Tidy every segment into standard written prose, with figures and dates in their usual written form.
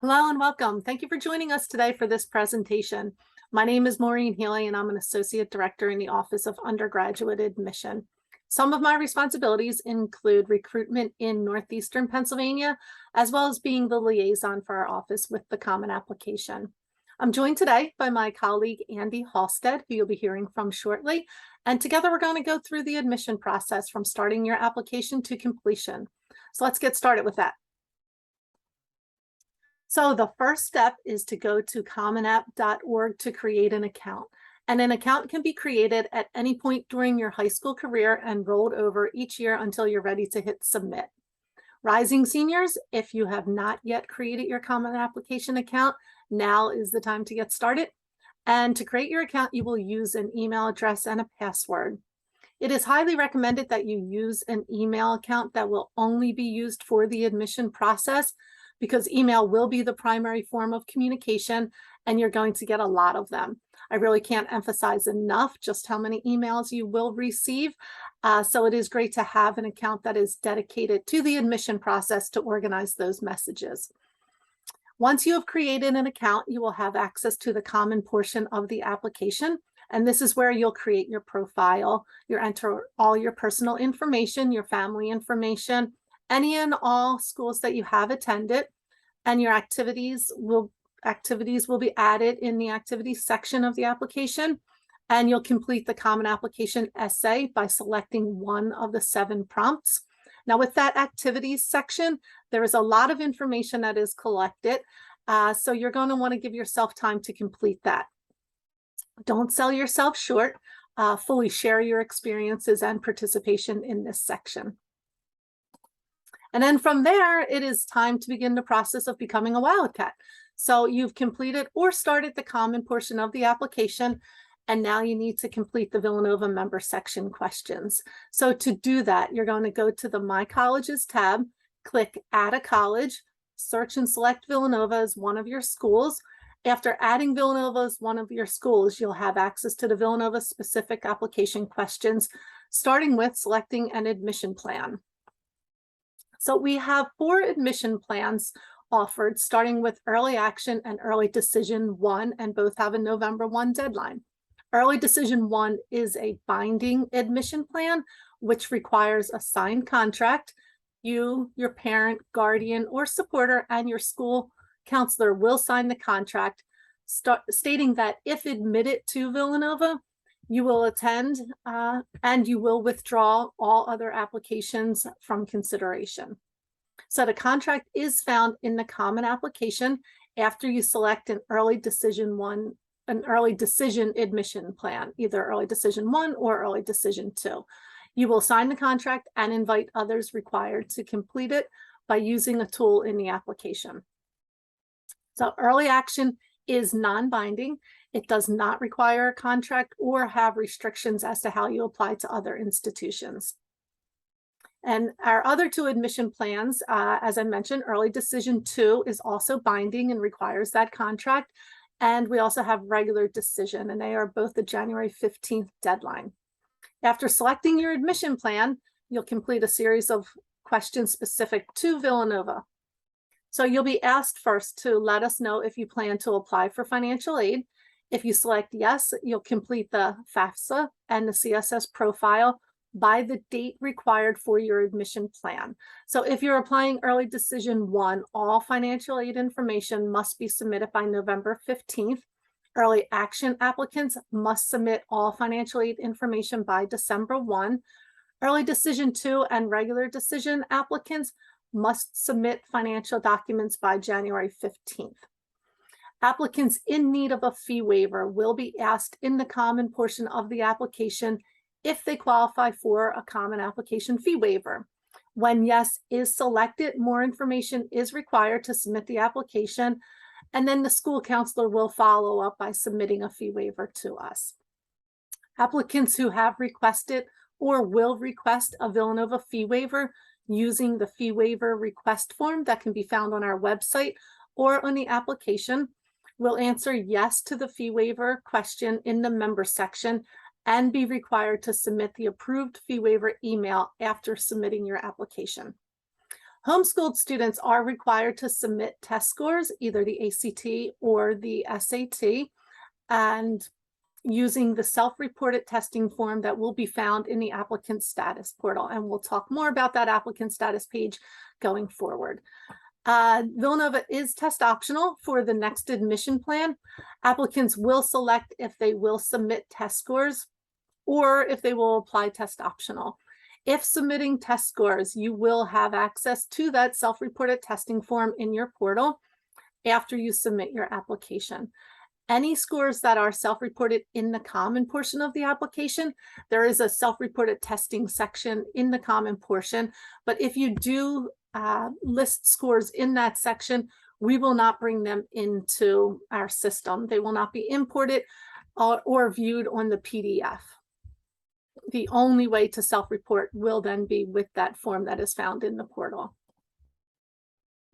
Hello and welcome. Thank you for joining us today for this presentation. My name is Maureen Healey and I'm an Associate Director in the Office of Undergraduate Admission. Some of my responsibilities include recruitment in Northeastern Pennsylvania, as well as being the liaison for our office with the Common Application. I'm joined today by my colleague, Andy Halstead, who you'll be hearing from shortly. And together we're going to go through the admission process from starting your application to completion. So let's get started with that. So the first step is to go to commonapp.org to create an account. And an account can be created at any point during your high school career and rolled over each year until you're ready to hit submit. Rising seniors, if you have not yet created your Common Application account, now is the time to get started. And to create your account, you will use an email address and a password. It is highly recommended that you use an email account that will only be used for the admission process, because email will be the primary form of communication and you're going to get a lot of them. I really can't emphasize enough just how many emails you will receive. So it is great to have an account that is dedicated to the admission process to organize those messages. Once you have created an account, you will have access to the common portion of the application. And this is where you'll create your profile. You'll enter all your personal information, your family information, any and all schools that you have attended, and your activities will be added in the activities section of the application, and you'll complete the Common Application essay by selecting one of the 7 prompts. Now with that activities section, there is a lot of information that is collected, so you're going to want to give yourself time to complete that. Don't sell yourself short. Fully share your experiences and participation in this section. And then from there, it is time to begin the process of becoming a Wildcat. So you've completed or started the common portion of the application, and now you need to complete the Villanova member section questions. So to do that, you're going to go to the My Colleges tab, click Add a College, search and select Villanova as one of your schools. After adding Villanova as one of your schools, you'll have access to the Villanova specific application questions, starting with selecting an admission plan. So we have 4 admission plans offered, starting with Early Action and Early Decision 1, and both have a November 1 deadline. Early Decision 1 is a binding admission plan, which requires a signed contract. You, your parent, guardian, or supporter, and your school counselor will sign the contract, stating that if admitted to Villanova, you will attend and you will withdraw all other applications from consideration. So the contract is found in the Common Application after you select an Early Decision admission plan, either Early Decision 1 or Early Decision 2. You will sign the contract and invite others required to complete it by using a tool in the application. So Early Action is non-binding. It does not require a contract or have restrictions as to how you apply to other institutions. And our other 2 admission plans, as I mentioned, Early Decision 2 is also binding and requires that contract. And we also have Regular Decision, and they are both the January 15th deadline. After selecting your admission plan, you'll complete a series of questions specific to Villanova. So you'll be asked first to let us know if you plan to apply for financial aid. If you select yes, you'll complete the FAFSA and the CSS profile by the date required for your admission plan. So if you're applying Early Decision 1, all financial aid information must be submitted by November 15th. Early Action applicants must submit all financial aid information by December 1. Early Decision 2 and Regular Decision applicants must submit financial documents by January 15th. Applicants in need of a fee waiver will be asked in the common portion of the application if they qualify for a Common Application fee waiver. When yes is selected, more information is required to submit the application, and then the school counselor will follow up by submitting a fee waiver to us. Applicants who have requested or will request a Villanova fee waiver using the fee waiver request form that can be found on our website or on the application will answer yes to the fee waiver question in the member section and be required to submit the approved fee waiver email after submitting your application. Homeschooled students are required to submit test scores, either the ACT or the SAT, and using the self-reported testing form that will be found in the applicant status portal. And we'll talk more about that applicant status page going forward. Villanova is test optional for the next admission plan. Applicants will select if they will submit test scores or if they will apply test optional. If submitting test scores, you will have access to that self-reported testing form in your portal after you submit your application. Any scores that are self-reported in the common portion of the application, there is a self-reported testing section in the common portion. But if you do list scores in that section, we will not bring them into our system. They will not be imported or viewed on the PDF. The only way to self-report will then be with that form that is found in the portal.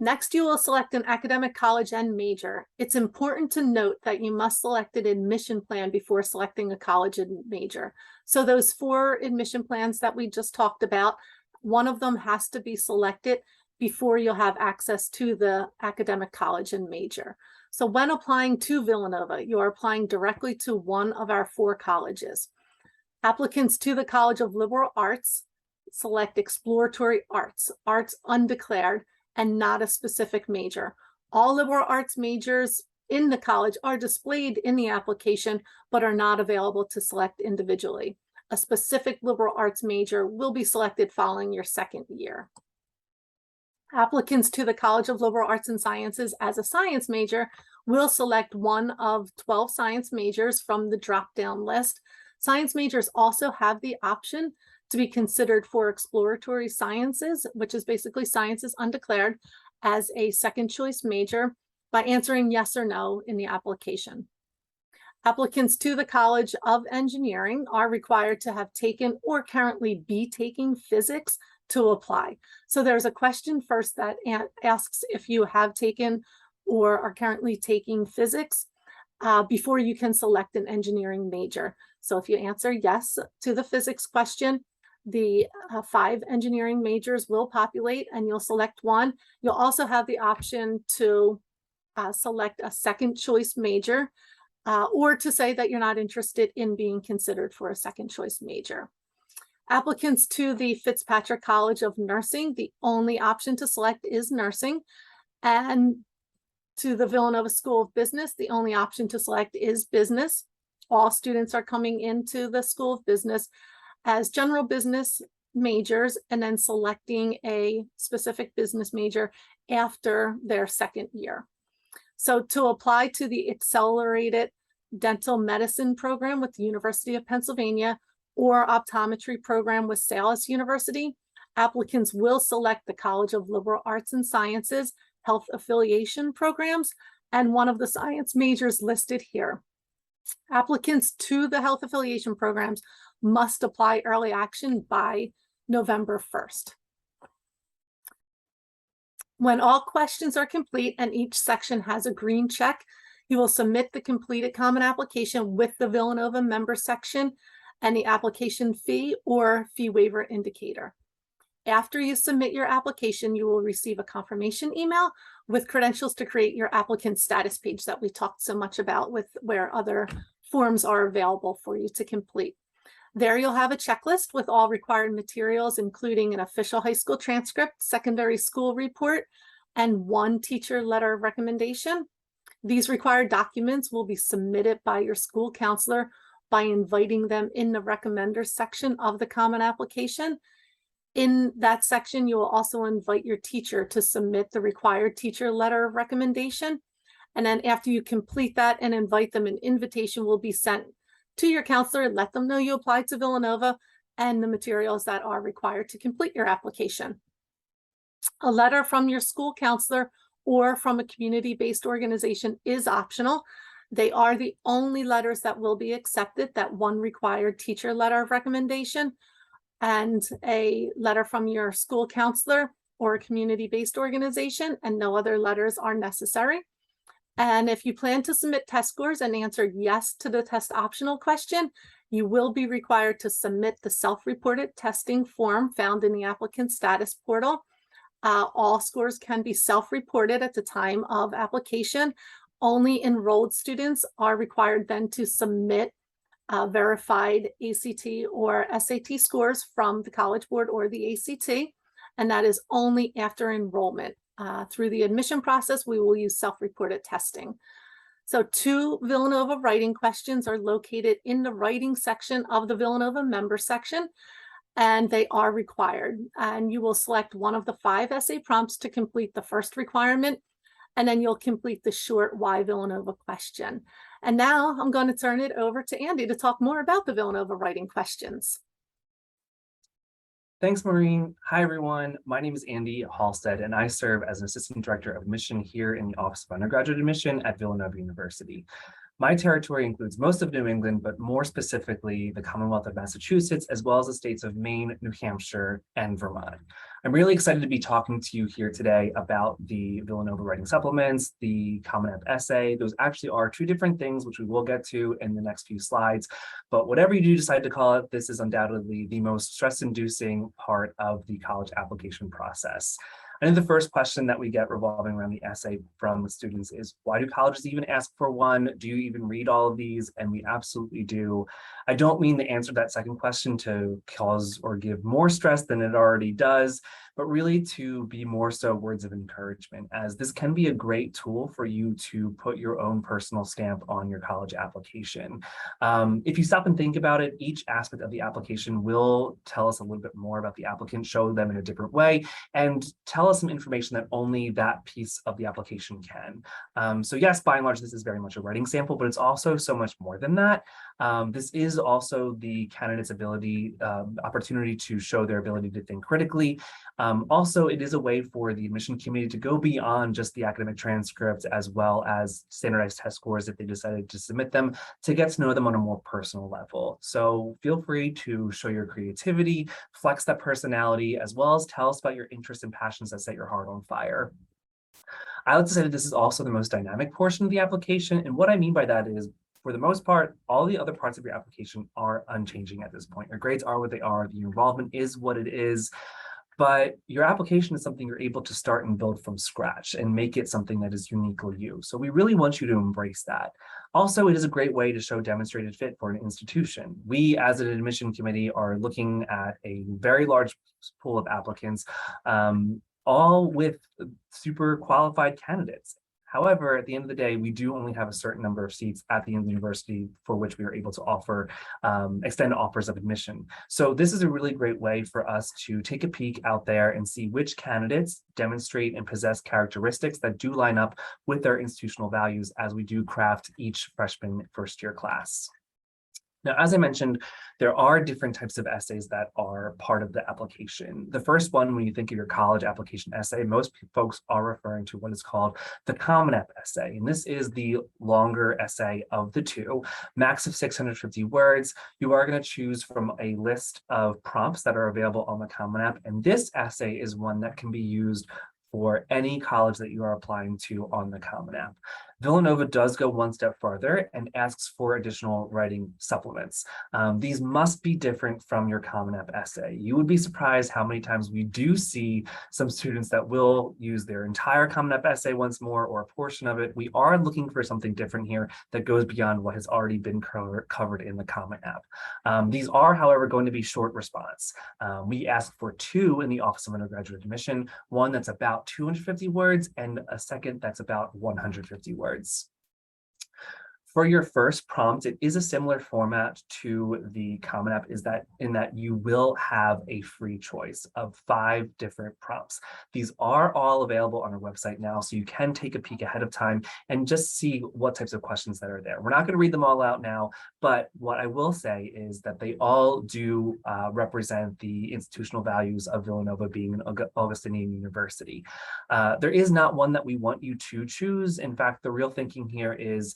Next, you will select an academic college and major. It's important to note that you must select an admission plan before selecting a college and major. So those 4 admission plans that we just talked about, one of them has to be selected before you'll have access to the academic college and major. So when applying to Villanova, you are applying directly to one of our 4 colleges. Applicants to the College of Liberal Arts select exploratory arts, arts undeclared, and not a specific major. All liberal arts majors in the college are displayed in the application, but are not available to select individually. A specific liberal arts major will be selected following your 2nd year. Applicants to the College of Liberal Arts and Sciences as a science major will select one of 12 science majors from the drop-down list. Science majors also have the option to be considered for exploratory sciences, which is basically sciences undeclared, as a second choice major by answering yes or no in the application. Applicants to the College of Engineering are required to have taken or currently be taking physics to apply. So there's a question first that asks if you have taken or are currently taking physics before you can select an engineering major. So if you answer yes to the physics question, the 5 engineering majors will populate and you'll select one. You'll also have the option to select a second choice major or to say that you're not interested in being considered for a second choice major. Applicants to the Fitzpatrick College of Nursing, the only option to select is nursing. And to the Villanova School of Business, the only option to select is business. All students are coming into the School of Business as general business majors and then selecting a specific business major after their 2nd year. So to apply to the Accelerated Dental Medicine program with the University of Pennsylvania or optometry program with Salus University, applicants will select the College of Liberal Arts and Sciences health affiliation programs and one of the science majors listed here. Applicants to the health affiliation programs must apply early action by November 1st. When all questions are complete and each section has a green check, you will submit the completed common application with the Villanova member section and the application fee or fee waiver indicator. After you submit your application, you will receive a confirmation email with credentials to create your applicant status page that we talked so much about, with where other forms are available for you to complete. There you'll have a checklist with all required materials, including an official high school transcript, secondary school report, and 1 teacher letter of recommendation. These required documents will be submitted by your school counselor by inviting them in the recommender section of the common application. In that section, you will also invite your teacher to submit the required teacher letter of recommendation. And then after you complete that and invite them, an invitation will be sent to your counselor. Let them know you applied to Villanova and the materials that are required to complete your application. A letter from your school counselor or from a community-based organization is optional. They are the only letters that will be accepted, that 1 required teacher letter of recommendation and a letter from your school counselor or a community-based organization, and no other letters are necessary. And if you plan to submit test scores and answer yes to the test optional question, you will be required to submit the self-reported testing form found in the applicant status portal All scores can be self-reported at the time of application. Only enrolled students are required then to submit verified ACT or SAT scores from the College Board or the ACT, and that is only after enrollment. Through the admission process, we will use self-reported testing. So 2 Villanova writing questions are located in the writing section of the Villanova member section, and they are required. And you will select one of the 5 essay prompts to complete the first requirement, and then you'll complete the short Why Villanova question. And now I'm going to turn it over to Andy to talk more about the Villanova writing questions. Thanks, Maureen. Hi, everyone. My name is Andy Halstead, and I serve as an Assistant Director of Admission here in the Office of Undergraduate Admission at Villanova University. My territory includes most of New England, but more specifically, the Commonwealth of Massachusetts, as well as the states of Maine, New Hampshire, and Vermont. I'm really excited to be talking to you here today about the Villanova Writing Supplements, the Common App essay. Those actually are 2 different things, which we will get to in the next few slides. But whatever you do decide to call it, this is undoubtedly the most stress-inducing part of the college application process. I think the first question that we get revolving around the essay from the students is, why do colleges even ask for one? Do you even read all of these? And we absolutely do. I don't mean to answer that second question to cause or give more stress than it already does, but really to be more so words of encouragement, as this can be a great tool for you to put your own personal stamp on your college application. If you stop and think about it, each aspect of the application will tell us a little bit more about the applicant, show them in a different way, and tell us some information that only that piece of the application can. So yes, by and large, this is very much a writing sample, but it's also so much more than that. This is also the candidate's opportunity to show their ability to think critically. Also, it is a way for the admission committee to go beyond just the academic transcript, as well as standardized test scores if they decided to submit them, to get to know them on a more personal level. So feel free to show your creativity, flex that personality, as well as tell us about your interests and passions that set your heart on fire. I like to say that this is also the most dynamic portion of the application. And what I mean by that is, for the most part, all the other parts of your application are unchanging at this point. Your grades are what they are, your involvement is what it is, but your application is something you're able to start and build from scratch and make it something that is uniquely you. So we really want you to embrace that. Also, it is a great way to show demonstrated fit for an institution. We, as an admission committee, are looking at a very large pool of applicants, all with super qualified candidates. However, at the end of the day, we do only have a certain number of seats at the university for which we are able to offer, extend offers of admission. So this is a really great way for us to take a peek out there and see which candidates demonstrate and possess characteristics that do line up with their institutional values as we do craft each freshman first-year class. Now, as I mentioned, there are different types of essays that are part of the application. The first one, when you think of your college application essay, most folks are referring to what is called the Common App essay. And this is the longer essay of the 2, max of 650 words. You are going to choose from a list of prompts that are available on the Common App. And this essay is one that can be used for any college that you are applying to on the Common App. Villanova does go one step farther and asks for additional writing supplements. These must be different from your Common App essay. You would be surprised how many times we do see some students that will use their entire Common App essay once more, or a portion of it. We are looking for something different here that goes beyond what has already been covered in the Common App. These are, however, going to be short response. We ask for 2 in the Office of Undergraduate Admission, one that's about 250 words and a second that's about 150 words. For your first prompt, it is a similar format to the Common App, in that you will have a free choice of 5 different prompts. These are all available on our website now, so you can take a peek ahead of time and just see what types of questions that are there. We're not going to read them all out now, but what I will say is that they all do represent the institutional values of Villanova being an Augustinian university. There is not one that we want you to choose. In fact, the real thinking here is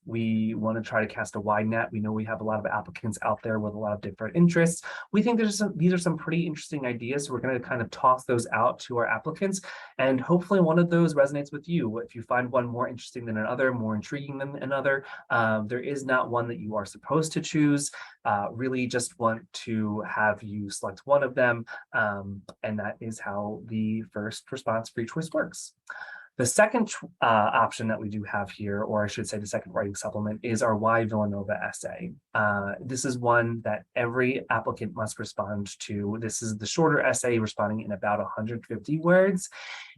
We want to try to cast a wide net. We know we have a lot of applicants out there with a lot of different interests. We think these are some pretty interesting ideas. So we're going to kind of toss those out to our applicants, and hopefully one of those resonates with you. If you find one more interesting than another, more intriguing than another, there is not one that you are supposed to choose. Really just want to have you select one of them, and that is how the first response free choice works. The second option that we do have here, or I should say the second writing supplement, is our Why Villanova essay. This is one that every applicant must respond to. This is the shorter essay responding in about 150 words.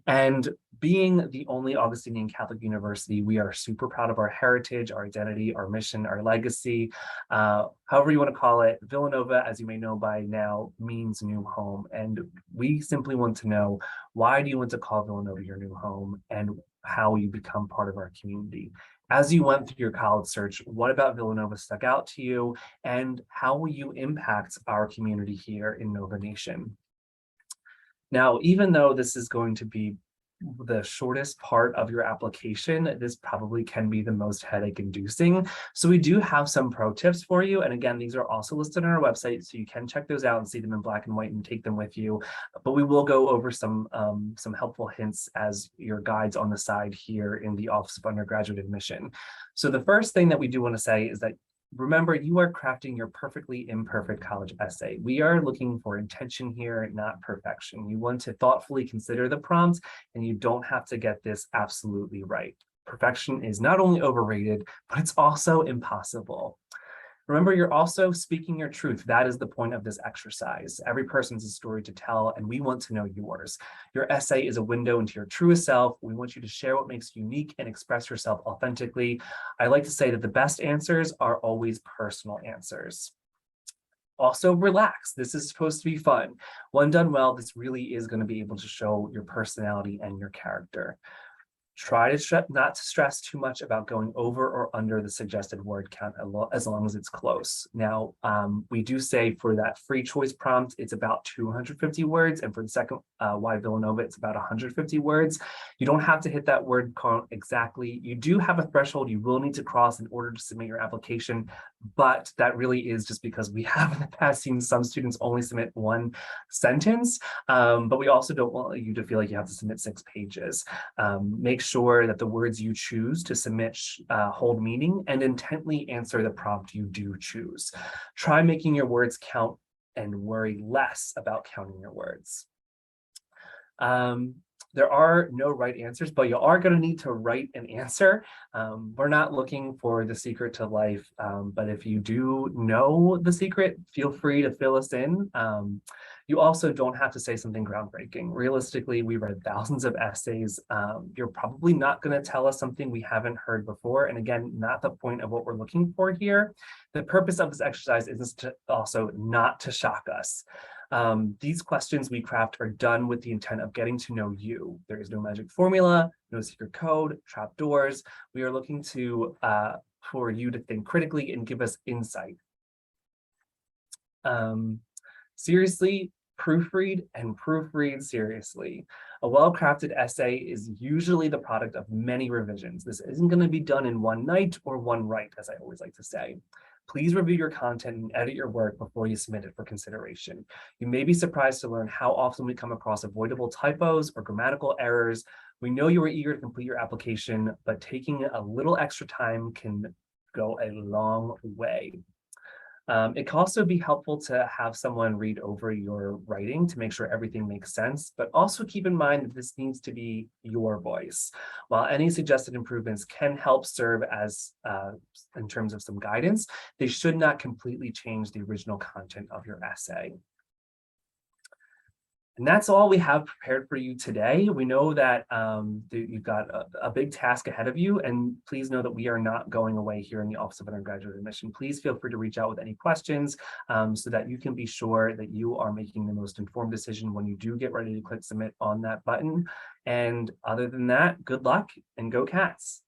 And being the only Augustinian Catholic university, we are super proud of our heritage, our identity, our mission, our legacy, however you want to call it. Villanova, as you may know by now, means new home. And we simply want to know, why do you want to call Villanova your new home, and how you become part of our community? As you went through your college search, what about Villanova stuck out to you, and how will you impact our community here in Nova Nation? Now, even though this is going to be the shortest part of your application, this probably can be the most headache inducing. So we do have some pro tips for you. And again, these are also listed on our website, so you can check those out and see them in black and white and take them with you. But we will go over some helpful hints as your guides on the side here in the Office of Undergraduate Admission. So the first thing that we do want to say is that, remember, you are crafting your perfectly imperfect college essay. We are looking for intention here, not perfection. You want to thoughtfully consider the prompt, and you don't have to get this absolutely right. Perfection is not only overrated, but it's also impossible. Remember, you're also speaking your truth. That is the point of this exercise. Every person's a story to tell, and we want to know yours. Your essay is a window into your truest self. We want you to share what makes you unique and express yourself authentically. I like to say that the best answers are always personal answers. Also, relax. This is supposed to be fun. When done well, this really is going to be able to show your personality and your character. Try to not to stress too much about going over or under the suggested word count as long as it's close. Now, we do say for that free choice prompt, it's about 250 words. And for the second Why Villanova, it's about 150 words. You don't have to hit that word count exactly. You do have a threshold you will need to cross in order to submit your application. But that really is just because we have in the past seen some students only submit one sentence. But we also don't want you to feel like you have to submit 6 pages. Make sure that the words you choose to submit hold meaning, and intently answer the prompt you do choose. Try making your words count and worry less about counting your words. There are no right answers, but you are going to need to write an answer. We're not looking for the secret to life, but if you do know the secret, feel free to fill us in. You also don't have to say something groundbreaking. Realistically, we read thousands of essays. You're probably not going to tell us something we haven't heard before. And again, not the point of what we're looking for here. The purpose of this exercise is to also not to shock us. These questions we craft are done with the intent of getting to know you. There is no magic formula, no secret code, trap doors. We are looking to for you to think critically and give us insight. Seriously, proofread and proofread seriously. A well-crafted essay is usually the product of many revisions. This isn't going to be done in one night or one write, as I always like to say. Please review your content and edit your work before you submit it for consideration. You may be surprised to learn how often we come across avoidable typos or grammatical errors. We know you are eager to complete your application, but taking a little extra time can go a long way. It can also be helpful to have someone read over your writing to make sure everything makes sense, but also keep in mind that this needs to be your voice. While any suggested improvements can help serve as, in terms of some guidance, they should not completely change the original content of your essay. And that's all we have prepared for you today. We know that you've got a big task ahead of you, and please know that we are not going away here in the Office of Undergraduate Admission. Please feel free to reach out with any questions so that you can be sure that you are making the most informed decision when you do get ready to click submit on that button. And other than that, good luck and go Cats.